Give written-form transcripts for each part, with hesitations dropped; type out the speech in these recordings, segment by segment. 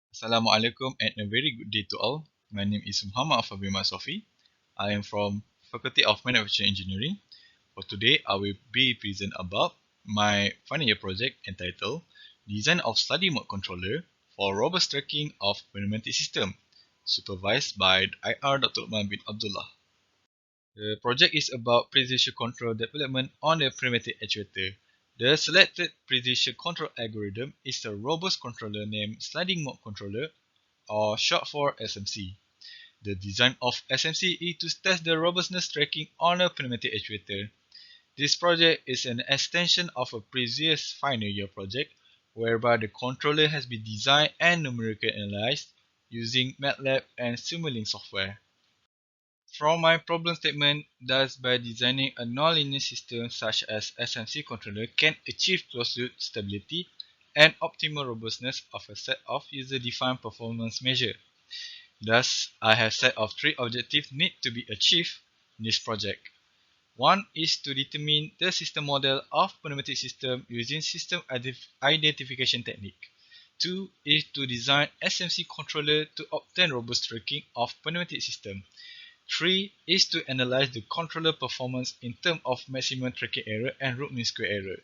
Assalamualaikum and a very good day to all. My name is Muhammad Afabima Sofi. I am from Faculty of Manufacturing Engineering. For today, I will be present about my final year project entitled Design of Study Mode Controller for Robust Tracking of Pneumatic System, supervised by IR Dr. Uthman bin Abdullah. The project is about precision control development on the pneumatic actuator. The selected precision control algorithm is a robust controller named Sliding Mode Controller, or short for SMC. The design of SMC is to test the robustness tracking on a pneumatic actuator. This project is an extension of a previous final year project whereby the controller has been designed and numerically analyzed using MATLAB and Simulink software. From my problem statement, thus by designing a nonlinear system such as SMC controller can achieve closed-loop stability and optimal robustness of a set of user-defined performance measures. Thus, I have set of three objectives need to be achieved in this project. One is to determine the system model of pneumatic system using system identification technique. Two is to design SMC controller to obtain robust tracking of pneumatic system. Three is to analyze the controller performance in terms of maximum tracking error and root mean square error.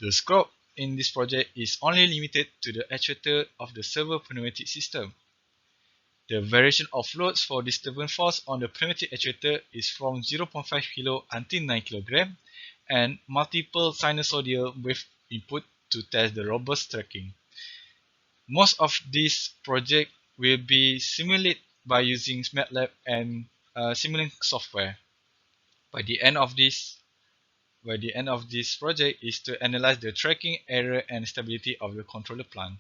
The scope in this project is only limited to the actuator of the servo pneumatic system. The variation of loads for disturbance force on the pneumatic actuator is from 0.5 kg until 9 kg and multiple sinusoidal wave input to test the robust tracking. Most of these projects will be simulated by using MATLAB and Simulink software. By the end of this project is to analyze the tracking, error, and stability of the controller plant.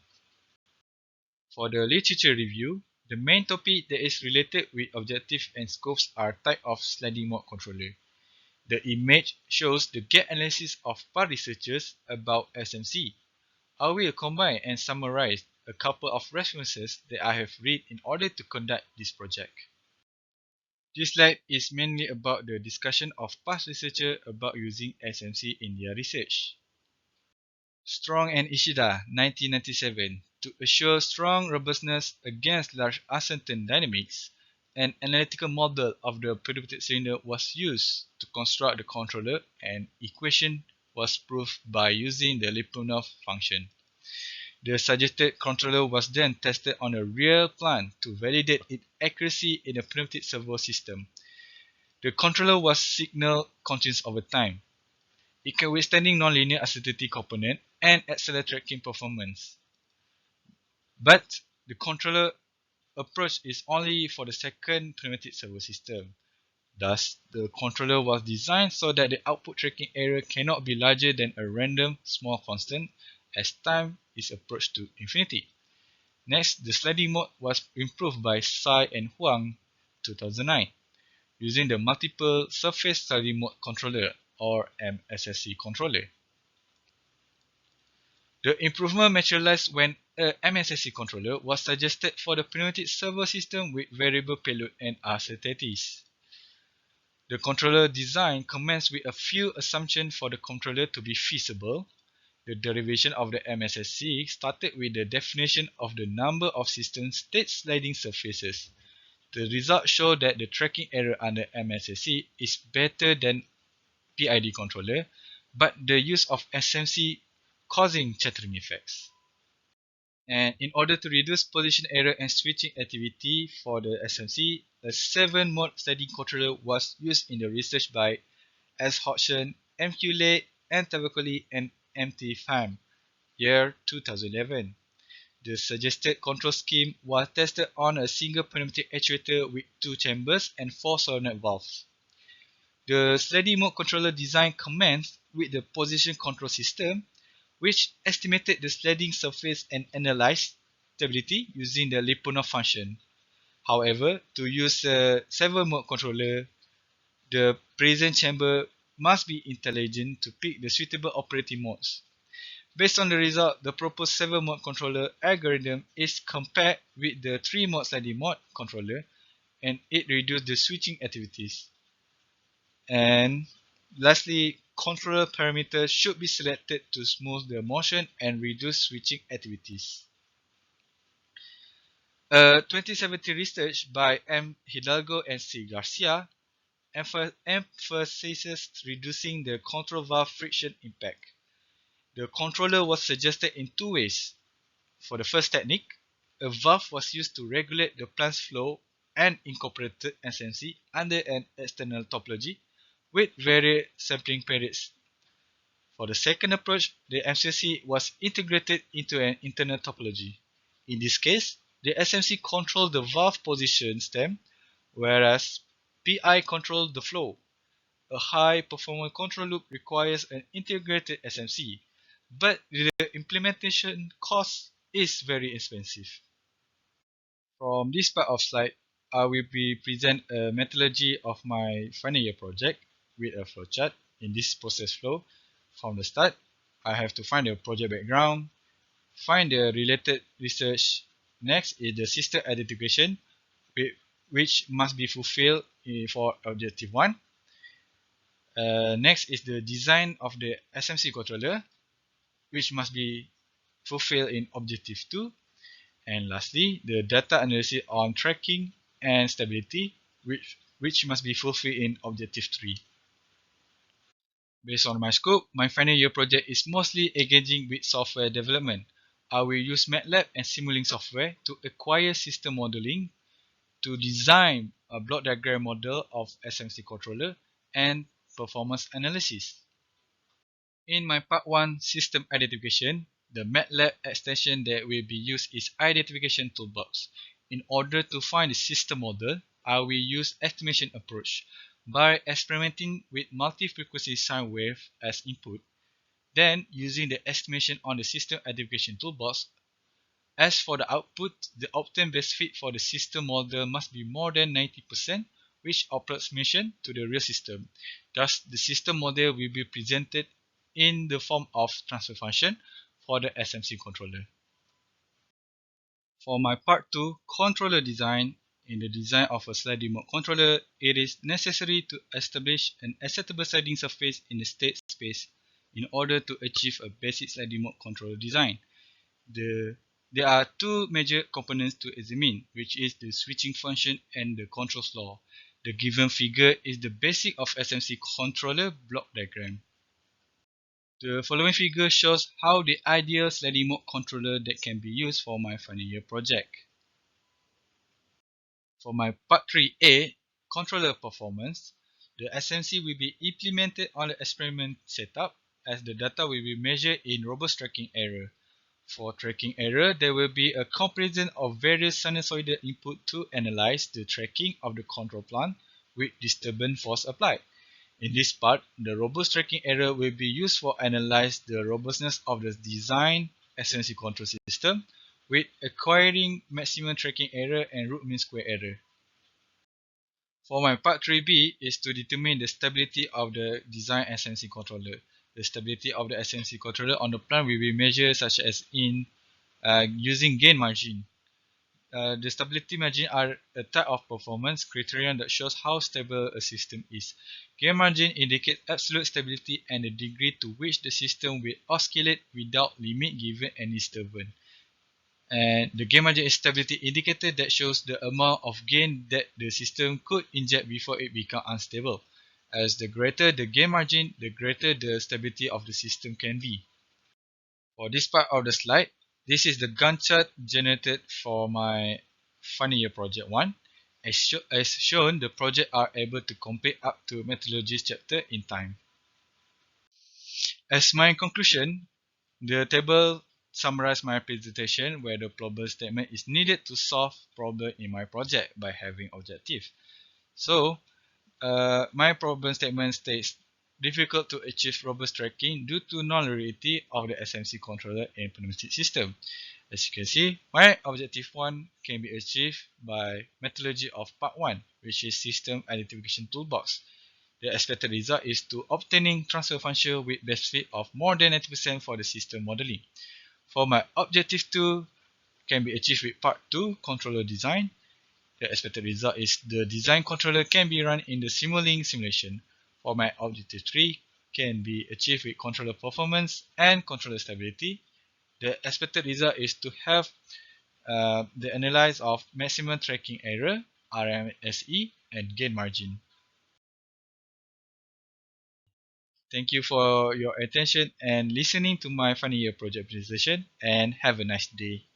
For the literature review, the main topic that is related with objective and scopes are type of sliding mode controller. The image shows the gap analysis of past researchers about SMC. I will combine and summarize a couple of references that I have read in order to conduct this project. This slide is mainly about the discussion of past researchers about using SMC in their research. Strong and Ishida, 1997, to assure strong robustness against large uncertain dynamics, an analytical model of the pneumatic cylinder was used to construct the controller, and equation was proved by using the Lyapunov function. The suggested controller was then tested on a real plant to validate its accuracy in a pneumatic servo system. The controller was signal continuous over time. It can withstanding nonlinear uncertainty component and excellent tracking performance. But the controller approach is only for the second pneumatic servo system. Thus, the controller was designed so that the output tracking error cannot be larger than a random small constant as time is approached to infinity. Next, the sliding mode was improved by Tsai and Huang 2009 using the multiple surface sliding mode controller or MSSC controller. The improvement materialized when a MSSC controller was suggested for the pneumatic servo system with variable payload and uncertainties. The controller design commenced with a few assumptions for the controller to be feasible. The derivation of the MSSC started with the definition of the number of system state sliding surfaces. The results show that the tracking error under MSSC is better than PID controller, but the use of SMC causing chattering effects. And in order to reduce position error and switching activity for the SMC, a 7-mode sliding controller was used in the research by S. Hodgson, M. Q. Lay, N. Tavakoli, and M. T. Pham, year 2011. The suggested control scheme was tested on a single pneumatic actuator with 2 chambers and 4 solenoid valves. The sliding mode controller design commenced with the position control system, which estimated the sliding surface and analyzed stability using the Lyapunov function. However, to use a 7-mode controller, the present chamber must be intelligent to pick the suitable operating modes. Based on the result, the proposed 7-mode controller algorithm is compared with the 3-mode sliding mode controller, and it reduces the switching activities. And lastly, controller parameters should be selected to smooth the motion and reduce switching activities. A 2017 research by M. Hidalgo and C. Garcia emphasizes reducing the control valve friction impact. The controller was suggested in two ways. For the first technique, a valve was used to regulate the plant's flow and incorporated SMC under an external topology with varied sampling periods. For the second approach, the MCC was integrated into an internal topology. In this case, the SMC controlled the valve position stem, whereas PI controlled the flow. A high-performance control loop requires an integrated SMC, but the implementation cost is very expensive. From this part of slide, I will be present a methodology of my final year project with a flowchart. In this process flow, from the start, I have to find the project background, find the related research. Next is the system identification, which must be fulfilled for objective 1. Next is the design of the SMC controller, which must be fulfilled in objective 2. And lastly, the data analysis on tracking and stability, which must be fulfilled in objective 3. Based on my scope, my final year project is mostly engaging with software development. I will use MATLAB and Simulink software to acquire system modeling, to design a block diagram model of SMC controller, and performance analysis. In my part 1 system identification, the MATLAB extension that will be used is Identification Toolbox. In order to find the system model, I will use estimation approach by experimenting with multi-frequency sine wave as input, then using the estimation on the system identification toolbox. As for the output, the obtained best fit for the system model must be more than 90%, which approximation to the real system. Thus, the system model will be presented in the form of transfer function for the SMC controller. For my part 2, controller design, in the design of a sliding mode controller, it is necessary to establish an acceptable sliding surface in the state space in order to achieve a basic sliding mode controller design. There are two major components to examine, which is the switching function and the control law. The given figure is the basic of SMC controller block diagram. The following figure shows how the ideal sliding mode controller that can be used for my final year project. For my part 3A, controller performance, the SMC will be implemented on the experiment setup as the data will be measured in robust tracking error. For tracking error, there will be a comparison of various sinusoidal input to analyze the tracking of the control plant with disturbance force applied. In this part, the robust tracking error will be used for analyze the robustness of the design SMC control system with acquiring maximum tracking error and root mean square error. For my part 3B is to determine the stability of the design SMC controller. The stability of the SMC controller on the plant will be measured such as in using gain margin. The stability margin are a type of performance criterion that shows how stable a system is. Gain margin indicates absolute stability and the degree to which the system will oscillate without limit given any disturbance. And the gain margin is stability indicator that shows the amount of gain that the system could inject before it becomes unstable. As the greater the gain margin, the greater the stability of the system can be. For this part of the slide, this is the Gantt chart generated for my final year project 1. As shown, the project are able to complete up to methodologies chapter in time. As my conclusion, the table summarizes my presentation where the problem statement is needed to solve problem in my project by having objective. So, my problem statement states difficult to achieve robust tracking due to non-linearity of the SMC controller and pneumatic system. As you can see, my objective 1 can be achieved by methodology of part 1, which is system identification toolbox. The expected result is to obtaining transfer function with best fit of more than 90% for the system modeling. For my objective 2 can be achieved with part 2, controller design. The expected result is the design controller can be run in the Simulink simulation. For my objective 3 can be achieved with controller performance and controller stability. The expected result is to have the analysis of maximum tracking error, RMSE, and gain margin. Thank you for your attention and listening to my final year project presentation, and have a nice day.